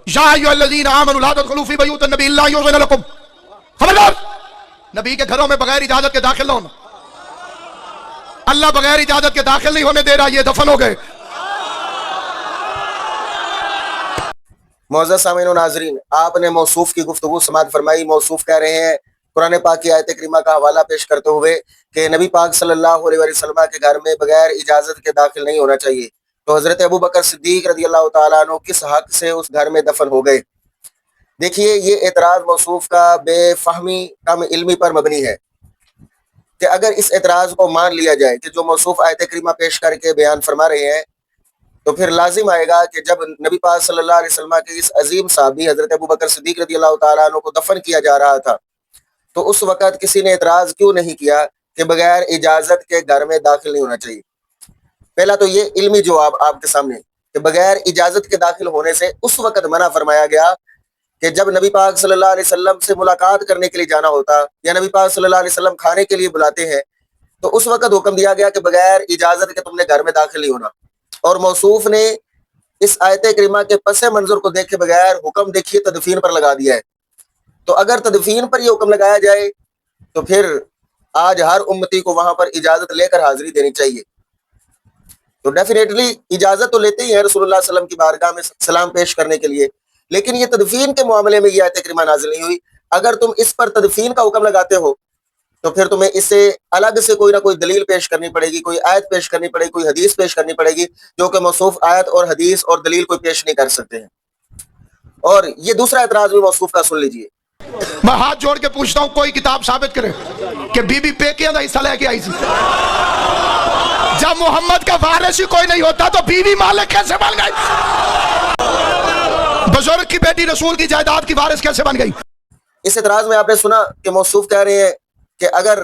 یا ایھاالذین آمنوا لا تدخلوا فی بیوت النبی الا یؤذن لکم، خبردار نبی کے گھروں میں بغیر اجازت کے داخل نہ ہونا۔ اللہ بغیر اجازت کے داخل نہیں ہونے دے رہا، یہ دفن ہو گئے۔ معزز سامعین و ناظرین، آپ نے موصوف کی گفتگو سماعت فرمائی۔ موصوف کہہ رہے ہیں قرآن پاک کی آیت کریمہ کا حوالہ پیش کرتے ہوئے کہ نبی پاک صلی اللہ علیہ وسلم کے گھر میں بغیر اجازت کے داخل نہیں ہونا چاہیے، تو حضرت ابو بکر صدیق رضی اللہ تعالیٰ عنہ کس حق سے اس گھر میں دفن ہو گئے؟ دیکھیے، یہ اعتراض موصوف کا بے فہمی کم علمی پر مبنی ہے کہ اگر اس اعتراض کو مان لیا جائے کہ جو موصوف آیت کریمہ پیش کر کے بیان فرما رہے ہیں، تو پھر لازم آئے گا کہ جب نبی پاک صلی اللہ علیہ وسلم کے اس عظیم صحابی حضرت ابو بکر صدیق رضی اللہ تعالیٰ عنہ کو دفن کیا جا رہا تھا، تو اس وقت کسی نے اعتراض کیوں نہیں کیا کہ بغیر اجازت کے گھر میں داخل نہیں ہونا چاہیے؟ پہلا تو یہ علمی جواب آپ کے سامنے کہ بغیر اجازت کے داخل ہونے سے اس وقت منع فرمایا گیا کہ جب نبی پاک صلی اللہ علیہ وسلم سے ملاقات کرنے کے لیے جانا ہوتا یا نبی پاک صلی اللہ علیہ وسلم کھانے کے لیے بلاتے ہیں، تو اس وقت حکم دیا گیا کہ بغیر اجازت کے تم نے گھر میں داخل نہیں ہونا۔ اور موصوف نے اس آیت کریمہ کے پس منظر کو دیکھے بغیر حکم دیکھیے تدفین پر لگا دیا ہے۔ تو اگر تدفین پر یہ حکم لگایا جائے تو پھر آج ہر امتی کو وہاں پر اجازت لے کر حاضری دینی چاہیے۔ تو ڈیفینیٹلی اجازت تو لیتے ہی ہیں رسول اللہ صلی اللہ علیہ وسلم کی بارگاہ میں سلام پیش کرنے کے لیے، لیکن یہ تدفین کے معاملے میں یہ آیت کریمہ نازل نہیں ہوئی۔ اگر تم اس پر تدفین کا حکم لگاتے ہو تو پھر تمہیں اس سے الگ سے کوئی نہ کوئی دلیل پیش کرنی پڑے گی، کوئی آیت پیش کرنی پڑے گی، کوئی حدیث پیش کرنی پڑے گی، جو کہ موصوف آیت اور حدیث اور دلیل کوئی پیش نہیں کر سکتے ہیں۔ اور یہ دوسرا اعتراض بھی موصوف کا سن لیجئے۔ میں ہاتھ جوڑ کے پوچھتا ہوں، کوئی کتاب ثابت کرے کہ بی بی پیکیاں دا حصہ لے کے آئی سی؟ جب محمد کا وارث ہی کوئی نہیں ہوتا تو بیوی مالک کیسے بن گئی؟ بزرگ کی بیٹی رسول کی جائیداد کی وارث کیسے بن گئی؟ اس اعتراض میں آپ نے سنا کہ موصوف کہہ رہے ہیں کہ اگر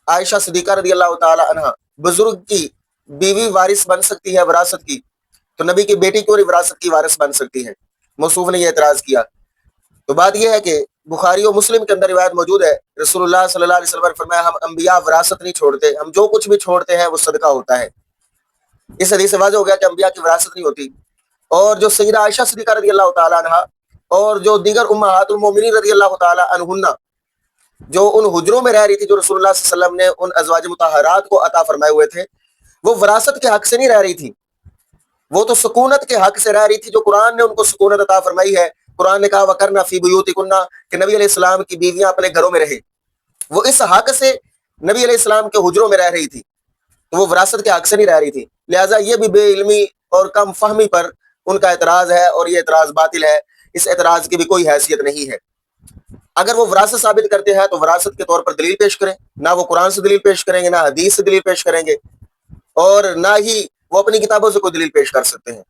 عائشہ صدیقہ رضی اللہ تعالی عنہ بزرگ کی بیوی وارث بن سکتی ہے وراثت کی، تو نبی کی بیٹی کیوں نہیں وراثت کی وارث بن سکتی ہے؟ موصوف نے یہ اعتراض کیا۔ تو بات یہ ہے کہ بخاری و مسلم کے اندر روایت موجود ہے، رسول اللہ صلی اللہ علیہ وسلم نے فرمایا ہم انبیاء وراثت نہیں چھوڑتے، ہم جو کچھ بھی چھوڑتے ہیں وہ صدقہ ہوتا ہے۔ اس حدیث سے واضح ہو گیا کہ انبیاء کی وراثت نہیں ہوتی۔ اور جو سیدہ عائشہ صدیقہ رضی اللہ تعالی عنہ اور جو دیگر امہات المومنین رضی اللہ تعالی عنہن جو ان حجروں میں رہ رہی تھی جو رسول اللہ صلی اللہ علیہ وسلم نے ان ازواج مطہرات کو عطا فرمائے ہوئے تھے، وہ وراثت کے حق سے نہیں رہ رہی تھی، وہ تو سکونت کے حق سے رہ رہی تھی جو قرآن نے ان کو سکونت عطا فرمائی ہے۔ قرآن نے کہا وَقَرْنَ فِي بُيُوتِكُنَّ کہ نبی علیہ السلام کی بیویاں اپنے گھروں میں رہیں، وہ اس حق سے نبی علیہ السلام کے حجروں میں رہ رہی تھی، تو وہ وراثت کے حق سے نہیں رہ رہی تھی۔ لہٰذا یہ بھی بے علمی اور کم فہمی پر ان کا اعتراض ہے، اور یہ اعتراض باطل ہے، اس اعتراض کی بھی کوئی حیثیت نہیں ہے۔ اگر وہ وراثت ثابت کرتے ہیں تو وراثت کے طور پر دلیل پیش کریں، نہ وہ قرآن سے دلیل پیش کریں گے، نہ حدیث سے دلیل پیش کریں گے، اور نہ ہی وہ اپنی کتابوں سے کوئی دلیل پیش کر سکتے ہیں۔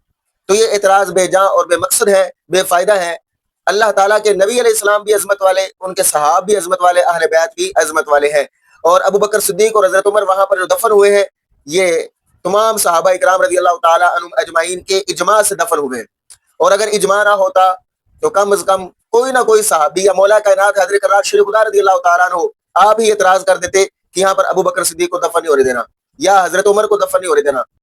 تو یہ اعتراض بے جان اور بے مقصد ہے، بے فائدہ ہے۔ اللہ تعالیٰ کے نبی علیہ السلام بھی عظمت والے، ان کے صحاب بھی عظمت والے، اہل بیت بھی عظمت والے ہیں، اور ابو بکر صدیق اور حضرت عمر وہاں پر جو دفن ہوئے ہیں یہ تمام صحابہ اکرام رضی اللہ تعالیٰ عنہم اجمعین کے اجماع سے دفن ہوئے ہیں۔ اور اگر اجماع نہ ہوتا تو کم از کم کوئی نہ کوئی صحابی یا مولا کائنات حضرت کرار شریف خدا رضی اللہ تعالیٰ عنہ آپ ہی اعتراض کر دیتے کہ یہاں پر ابو بکر صدیق کو دفن نہیں ہونے دینا یا حضرت عمر کو دفن نہیں ہونے دینا۔